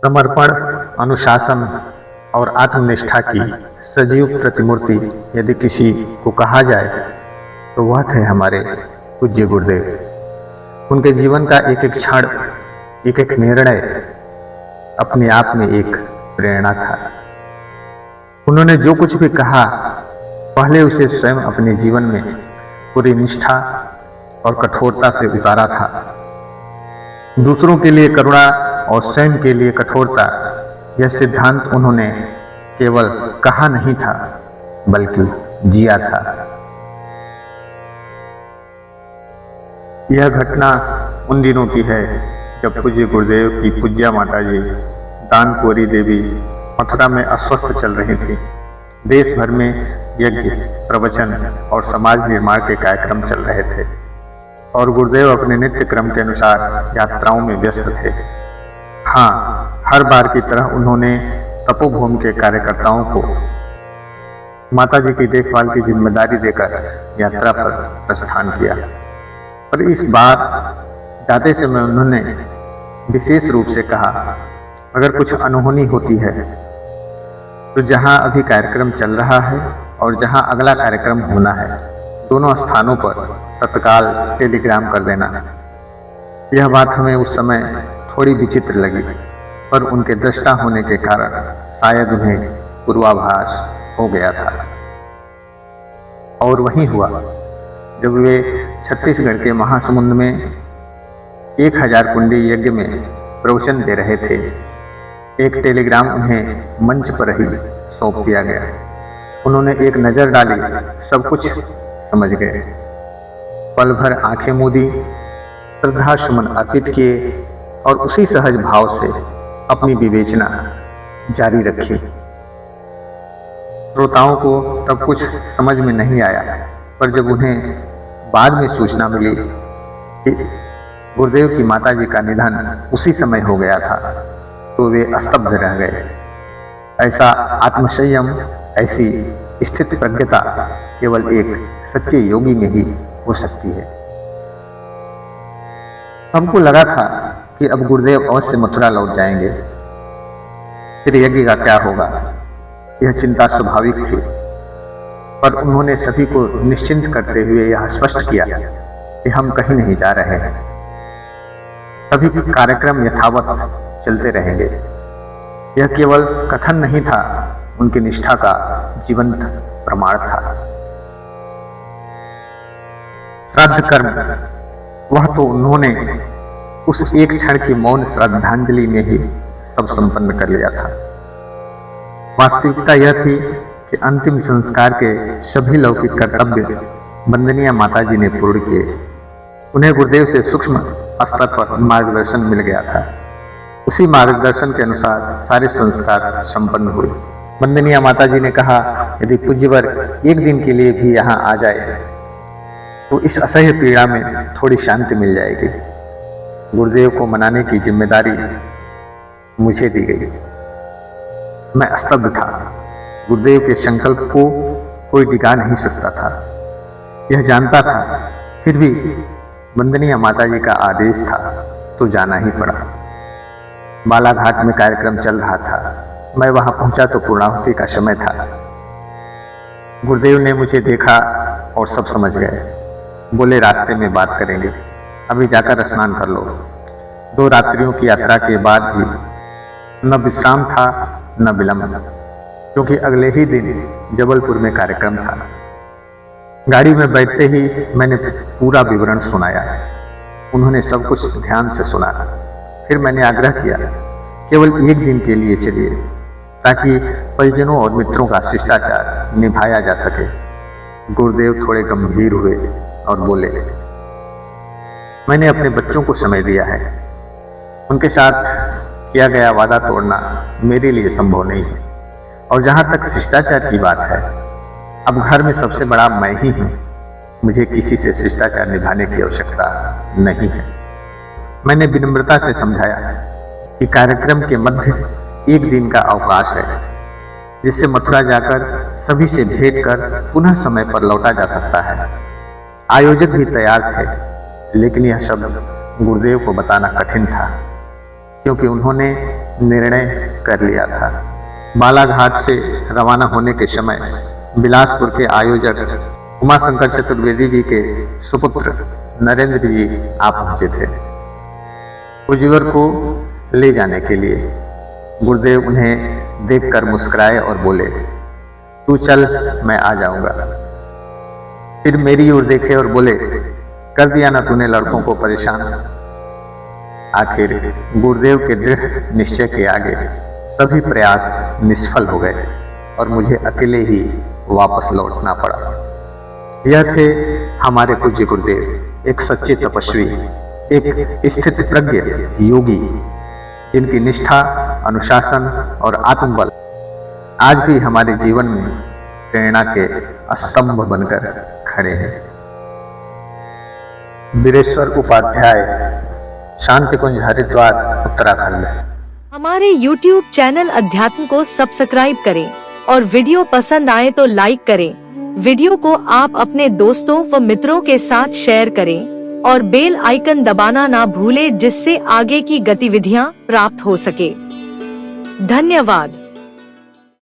समर्पण, अनुशासन और आत्मनिष्ठा की सजीव प्रतिमूर्ति यदि किसी को कहा जाए तो वह थे हमारे पूज्य गुरुदेव। उनके जीवन का एक एक क्षण, एक एक निर्णय अपने आप में एक प्रेरणा था। उन्होंने जो कुछ भी कहा पहले उसे स्वयं अपने जीवन में पूरी निष्ठा और कठोरता से उतारा था। दूसरों के लिए करुणा और स्वयं के लिए कठोरता, यह सिद्धांत उन्होंने केवल कहा नहीं था बल्कि जिया था। यह घटना उन दिनों की है जब पूज्य गुरुदेव की पूज्या माताजी दानकुंवरी देवी मथुरा में अस्वस्थ चल रही थी। देश भर में यज्ञ, प्रवचन और समाज निर्माण के कार्यक्रम चल रहे थे और गुरुदेव अपने नित्य क्रम के अनुसार यात्राओं में व्यस्त थे। हाँ, हर बार की तरह उन्होंने तपोभूमि के कार्यकर्ताओं को माताजी की देखभाल की जिम्मेदारी देकर यात्रा पर प्रस्थान किया। पर इस बार जाते समय उन्होंने विशेष रूप से कहा, अगर कुछ अनहोनी होती है तो जहां अभी कार्यक्रम चल रहा है और जहां अगला कार्यक्रम होना है, दोनों स्थानों पर तत्काल टेलीग्राम कर देना। यह बात हमें उस समय थोड़ी विचित्र लगी, पर उनके दृष्टा होने के कारण शायद उन्हें पूर्वाभास हो गया था। और वही हुआ जब वे छत्तीसगढ़ के महासमुंद में 1000 कुंडी यज्ञ में प्रवचन दे रहे थे। एक टेलीग्राम उन्हें मंच पर ही सौंप दिया गया। उन्होंने एक नजर डाली, सब कुछ समझ गए। पल भर आंखें मूंदी, श्रद्धा सुमन अर्पित किए और उसी सहज भाव से अपनी विवेचना जारी रखी। श्रोताओं को तब कुछ समझ में नहीं आया, पर जब उन्हें बाद में सूचना मिली कि गुरुदेव की माताजी का निधन उसी समय हो गया था, तो वे स्तब्ध रह गए। ऐसा आत्मसंयम, ऐसी स्थित प्रज्ञता केवल एक सच्चे योगी में ही हो सकती है। हमको लगा था कि अब गुरुदेव अवश्य मथुरा लौट जाएंगे, फिर यज्ञ का क्या होगा, यह चिंता स्वाभाविक थी। पर उन्होंने सभी को निश्चिंत करते हुए यह स्पष्ट किया कि हम कहीं नहीं जा रहे हैं, सभी कार्यक्रम यथावत चलते रहेंगे। यह केवल कथन नहीं था, उनकी निष्ठा का जीवंत प्रमाण था। श्राद्ध कर्म, वह तो उन्होंने उस एक क्षण की मौन श्रद्धांजलि में ही सब संपन्न कर लिया था। वास्तविकता यह थी कि अंतिम संस्कार के सभी लौकिक कर्तव्य वंदनीय माताजी ने पूर्ण किए। उन्हें गुरुदेव से सूक्ष्म स्तर पर मार्गदर्शन मिल गया था। उसी मार्गदर्शन के अनुसार सारे संस्कार संपन्न हुए। वंदनीय माताजी ने कहा, यदि पूज्यवर एक दिन के लिए भी यहाँ आ जाए तो इस असह्य पीड़ा में थोड़ी शांति मिल जाएगी। गुरुदेव को मनाने की जिम्मेदारी मुझे दी गई। मैं स्तब्ध था। गुरुदेव के संकल्प को कोई डिगा नहीं सकता था, यह जानता था। फिर भी वंदनीय माताजी का आदेश था तो जाना ही पड़ा। बालाघाट में कार्यक्रम चल रहा था। मैं वहां पहुंचा तो पूर्णाहुति का समय था। गुरुदेव ने मुझे देखा और सब समझ गए। बोले, रास्ते में बात करेंगे, अभी जाकर स्नान कर लो। 2 रात्रियों की यात्रा के बाद भी न विश्राम था न विलंब, क्योंकि अगले ही दिन जबलपुर में कार्यक्रम था। गाड़ी में बैठते ही मैंने पूरा विवरण सुनाया। उन्होंने सब कुछ ध्यान से सुना। फिर मैंने आग्रह किया, केवल एक दिन के लिए चलिए, ताकि परिजनों और मित्रों का शिष्टाचार निभाया जा सके। गुरुदेव थोड़े गंभीर हुए और बोले, मैंने अपने बच्चों को समय दिया है। उनके साथ किया गया वादा तोड़ना मेरे लिए संभव नहीं है। और जहां तक शिष्टाचार की बात है, अब घर में सबसे बड़ा मैं ही हूं। मुझे किसी से शिष्टाचार निभाने की आवश्यकता नहीं है। मैंने विनम्रता से समझाया कि कार्यक्रम के मध्य एक दिन का अवकाश है, जिससे मथुरा जाकर सभी से भेंट कर पुनः समय पर लौटा जा सकता है। आयोजक भी तैयार थे, लेकिन यह शब्द गुरुदेव को बताना कठिन था। क्योंकि उन्होंने निर्णय कर लिया था। बालाघाट से रवाना होने के समय बिलासपुर के आयोजक उमाशंकर चतुर्वेदी जी के सुपुत्र नरेंद्र जी आ पहुंचे थे उज्जवर को ले जाने के लिए। गुरुदेव उन्हें देखकर मुस्कुराए और बोले, तू चल, मैं आ जाऊंगा। फिर मेरी ओर देखे और बोले, कर दिया ना तूने लड़कों को परेशान। आखिर गुरुदेव के दृढ़ निश्चय के आगे सभी प्रयास निष्फल हो गए और मुझे अकेले ही वापस लौटना पड़ा। यह थे हमारे पूज्य गुरुदेव, एक सच्चे तपस्वी, एक स्थित प्रज्ञ योगी, जिनकी निष्ठा, अनुशासन और आत्मबल आज भी हमारे जीवन में प्रेरणा के स्तंभ बनकर खड़े हैं। वीरेश्वर उपाध्याय, शांति कुंज, हरिद्वार, उत्तराखंड। हमारे YouTube चैनल अध्यात्म को सब्सक्राइब करें और वीडियो पसंद आए तो लाइक करें। वीडियो को आप अपने दोस्तों व मित्रों के साथ शेयर करें और बेल आइकन दबाना ना भूलें, जिससे आगे की गतिविधियां प्राप्त हो सके। धन्यवाद।